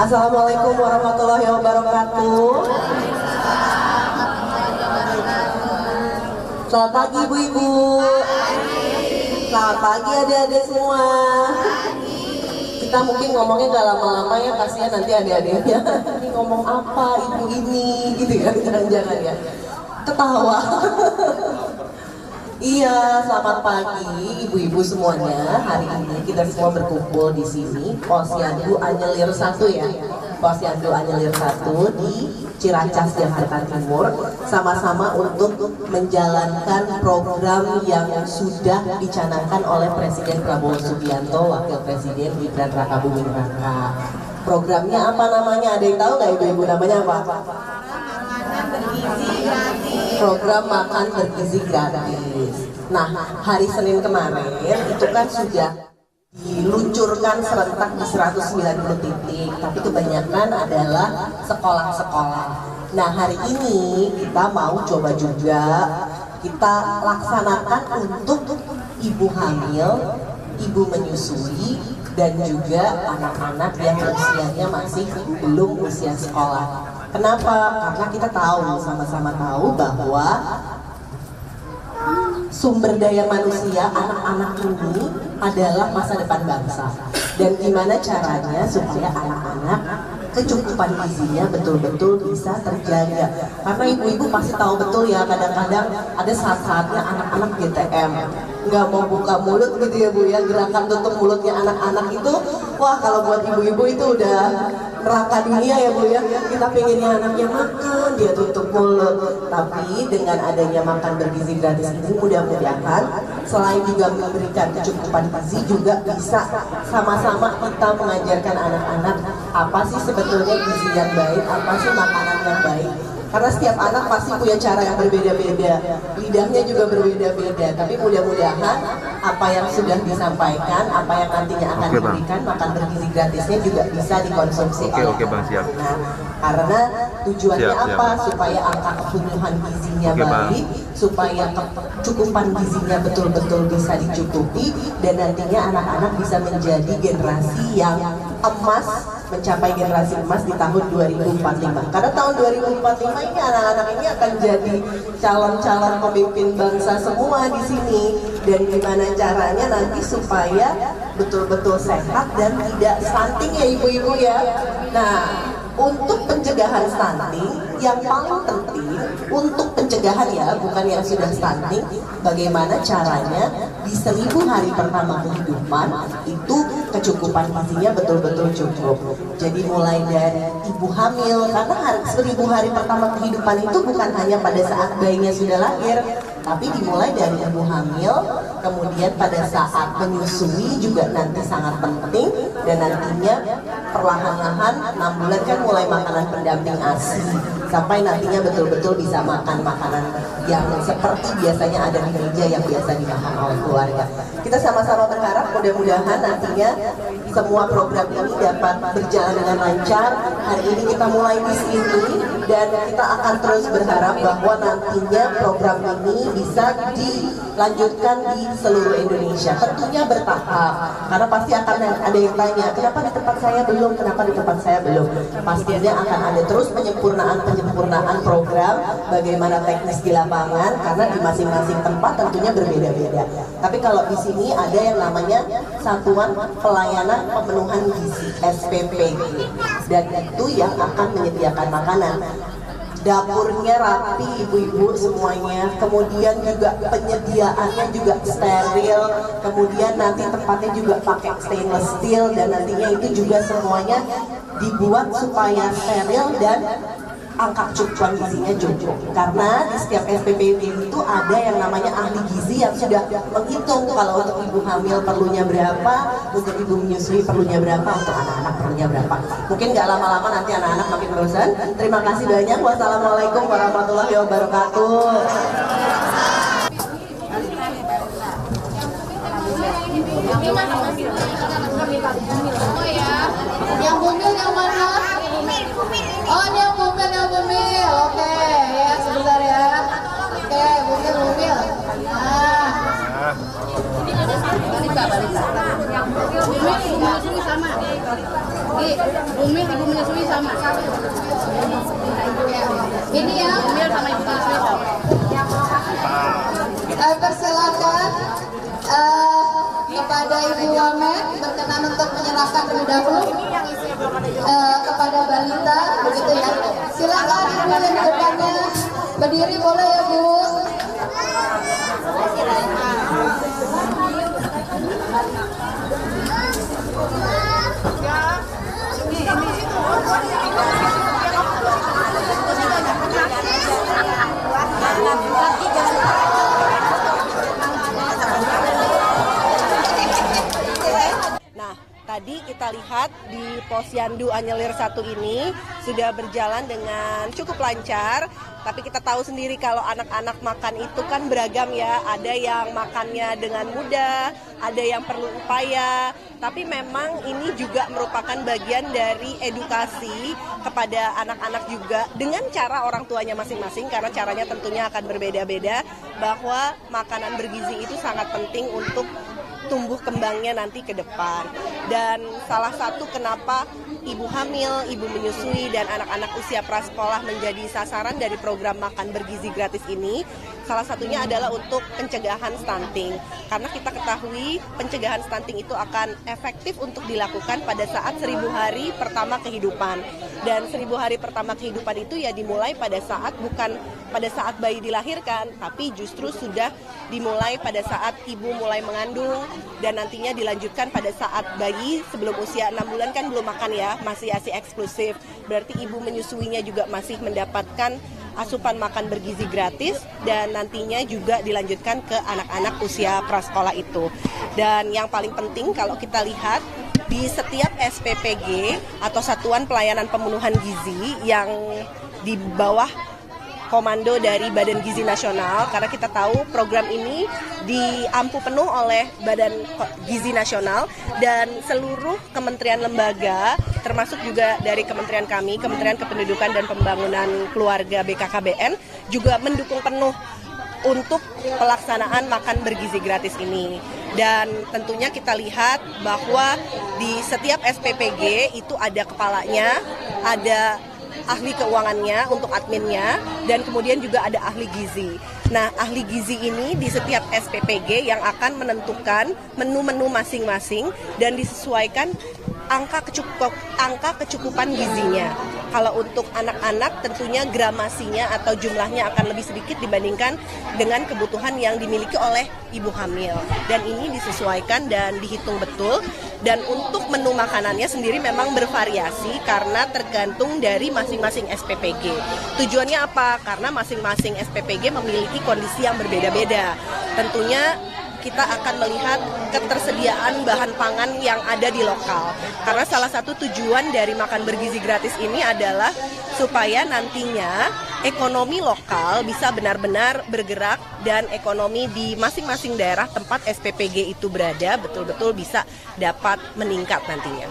Assalamualaikum warahmatullahi wabarakatuh. Selamat pagi ibu-ibu. Selamat pagi adik-adik semua. Kita mungkin ngomongnya gak lama-lama ya, kasihan nanti adik-adiknya. Ini ngomong apa ibu ini gitu ya, jangan-jangan ya. Ketawa. Iya, selamat pagi ibu-ibu semuanya. Hari ini kita semua berkumpul di sini Posyandu Anyelir 1 ya. Posyandu Anyelir 1 di Ciracas, Jakarta Timur, sama-sama untuk menjalankan program yang sudah dicanangkan oleh Presiden Prabowo Subianto, Wakil Presiden Gibran Rakabuming Raka. Programnya apa namanya? Ada yang tahu nggak ibu-ibu namanya apa? Program makan bergizi gratis. Nah, hari Senin kemarin itu kan sudah diluncurkan serentak di 190 titik, tapi kebanyakan adalah sekolah-sekolah. Nah, hari ini kita mau coba juga kita laksanakan untuk ibu hamil, ibu menyusui, dan juga anak-anak yang usianya masih belum usia sekolah. Kenapa? Karena kita tahu, sama-sama tahu bahwa sumber daya manusia anak-anak ini adalah masa depan bangsa. Dan gimana caranya supaya anak-anak kecukupan gizinya betul-betul bisa terjaga. Karena ibu-ibu pasti tahu betul ya, kadang-kadang ada saat-saatnya anak-anak GTM nggak mau buka mulut gitu ya Bu ya, gerakan tutup mulutnya anak-anak itu, wah kalau buat ibu-ibu itu udah neraka dunia ya Bu ya. Kita pengennya anaknya makan, dia tutup mulut. Tapi dengan adanya makan bergizi gratis ini, mudah-mudahan selain juga memberikan kecukupan gizi, juga bisa sama-sama kita mengajarkan anak-anak apa sih sebetulnya gizi yang baik, apa sih makanan yang baik. Karena setiap anak pasti punya cara yang berbeda-beda, lidahnya juga berbeda-beda. Tapi mudah-mudahan apa yang sudah disampaikan, apa yang nantinya akan diberikan makan bergizi gratisnya juga bisa dikonsumsi oleh anak. Nah, karena tujuannya apa? Supaya angka kebutuhan gizinya baik, supaya kecukupan gizinya betul-betul bisa dicukupi, dan nantinya anak-anak bisa menjadi generasi yang emas, mencapai generasi emas di tahun 2045. Karena tahun 2045 ini anak-anak ini akan jadi calon-calon pemimpin bangsa semua di sini. Dan gimana caranya nanti supaya betul-betul sehat dan tidak stunting ya ibu-ibu ya. Nah, untuk pencegahan stunting yang paling penting, untuk pencegahan ya, bukan yang sudah stunting, bagaimana caranya di 1000 hari pertama kehidupan itu kecukupan gizinya betul-betul cukup. Jadi mulai dari ibu hamil, karena 1000 hari pertama kehidupan itu bukan hanya pada saat bayinya sudah lahir, tapi dimulai dari ibu hamil, kemudian pada saat menyusui juga nanti sangat penting, dan nantinya perlahan-lahan 6 bulan kan mulai makanan pendamping ASI, sampai nantinya betul-betul bisa makan makanan yang seperti biasanya ada di meja yang biasa dimakan oleh keluarga. Kita sama-sama berharap mudah-mudahan nantinya semua program ini dapat berjalan dengan lancar. Hari ini kita mulai di sini, dan kita akan terus berharap bahwa nantinya program ini bisa dilanjutkan di seluruh Indonesia. Tentunya bertahap, karena pasti akan ada yang tanya, kenapa di tempat saya belum, kenapa di tempat saya belum. Pastinya akan ada terus penyempurnaan program, bagaimana teknis di lapangan, karena di masing-masing tempat tentunya berbeda-beda. Tapi kalau di sini ada yang namanya Satuan Pelayanan Pemenuhan Gizi (SPPG), dan itu yang akan menyediakan makanan. Dapurnya rapi ibu-ibu semuanya, kemudian juga penyediaannya juga steril, kemudian nanti tempatnya juga pakai stainless steel, dan nantinya itu juga semuanya dibuat supaya steril dan angka kecukupan gizinya cukup. Karena di setiap SPPD itu ada yang namanya ahli gizi yang sudah menghitung kalau untuk ibu hamil perlunya berapa, untuk ibu menyusui perlunya berapa, untuk anak-anak perlunya berapa. Mungkin nggak lama-lama nanti anak-anak makin bosan. Terima kasih banyak. Wassalamualaikum warahmatullahi wabarakatuh. Yang bumil yang mana? Oh, ini yang bumil. Oke, ya sebentar ya. Oke, bumil. Nah, balita. Yang bumil sama. Umi ibu menyusui sama. Ini ya. Umi sama ibu menyusui. Persilakan kepada Ibu Wamen berkenan untuk menyerahkan terlebih dahulu kepada balita, begitu ya. Silakan Ibu yang di depannya berdiri boleh ya Bu. Nah, tadi kita lihat di Posyandu Anyelir 1 ini sudah berjalan dengan cukup lancar. Tapi kita tahu sendiri kalau anak-anak makan itu kan beragam ya. Ada yang makannya dengan mudah, ada yang perlu upaya. Tapi memang ini juga merupakan bagian dari edukasi kepada anak-anak juga dengan cara orang tuanya masing-masing, karena caranya tentunya akan berbeda-beda, bahwa makanan bergizi itu sangat penting untuk tumbuh kembangnya nanti ke depan. Dan salah satu kenapa ibu hamil, ibu menyusui, dan anak-anak usia prasekolah menjadi sasaran dari program makan bergizi gratis ini, salah satunya adalah untuk pencegahan stunting. Karena kita ketahui pencegahan stunting itu akan efektif untuk dilakukan pada saat 1000 hari pertama kehidupan. Dan 1000 hari pertama kehidupan itu ya dimulai pada saat, bukan pada saat bayi dilahirkan, tapi justru sudah dimulai pada saat ibu mulai mengandung, dan nantinya dilanjutkan pada saat bayi sebelum usia 6 bulan kan belum makan ya, masih ASI eksklusif. Berarti ibu menyusuinya juga masih mendapatkan asupan makan bergizi gratis, dan nantinya juga dilanjutkan ke anak-anak usia prasekolah itu. Dan yang paling penting kalau kita lihat di setiap SPPG atau Satuan Pelayanan Pemenuhan Gizi yang di bawah komando dari Badan Gizi Nasional, karena kita tahu program ini diampu penuh oleh Badan Gizi Nasional dan seluruh kementerian lembaga, termasuk juga dari kementerian kami, Kementerian Kependudukan dan Pembangunan Keluarga BKKBN, juga mendukung penuh untuk pelaksanaan makan bergizi gratis ini. Dan tentunya kita lihat bahwa di setiap SPPG itu ada kepalanya, ada ahli keuangannya untuk adminnya, dan kemudian juga ada ahli gizi. Nah, ahli gizi ini di setiap SPPG yang akan menentukan menu-menu masing-masing dan disesuaikan angka kecukupan gizinya. Kalau untuk anak-anak tentunya gramasinya atau jumlahnya akan lebih sedikit dibandingkan dengan kebutuhan yang dimiliki oleh ibu hamil. Dan ini disesuaikan dan dihitung betul. Dan untuk menu makanannya sendiri memang bervariasi karena tergantung dari masing-masing SPPG. Tujuannya apa? Karena masing-masing SPPG memiliki kondisi yang berbeda-beda. Tentunya kita akan melihat ketersediaan bahan pangan yang ada di lokal. Karena salah satu tujuan dari makan bergizi gratis ini adalah supaya nantinya ekonomi lokal bisa benar-benar bergerak dan ekonomi di masing-masing daerah tempat SPPG itu berada betul-betul bisa dapat meningkat nantinya.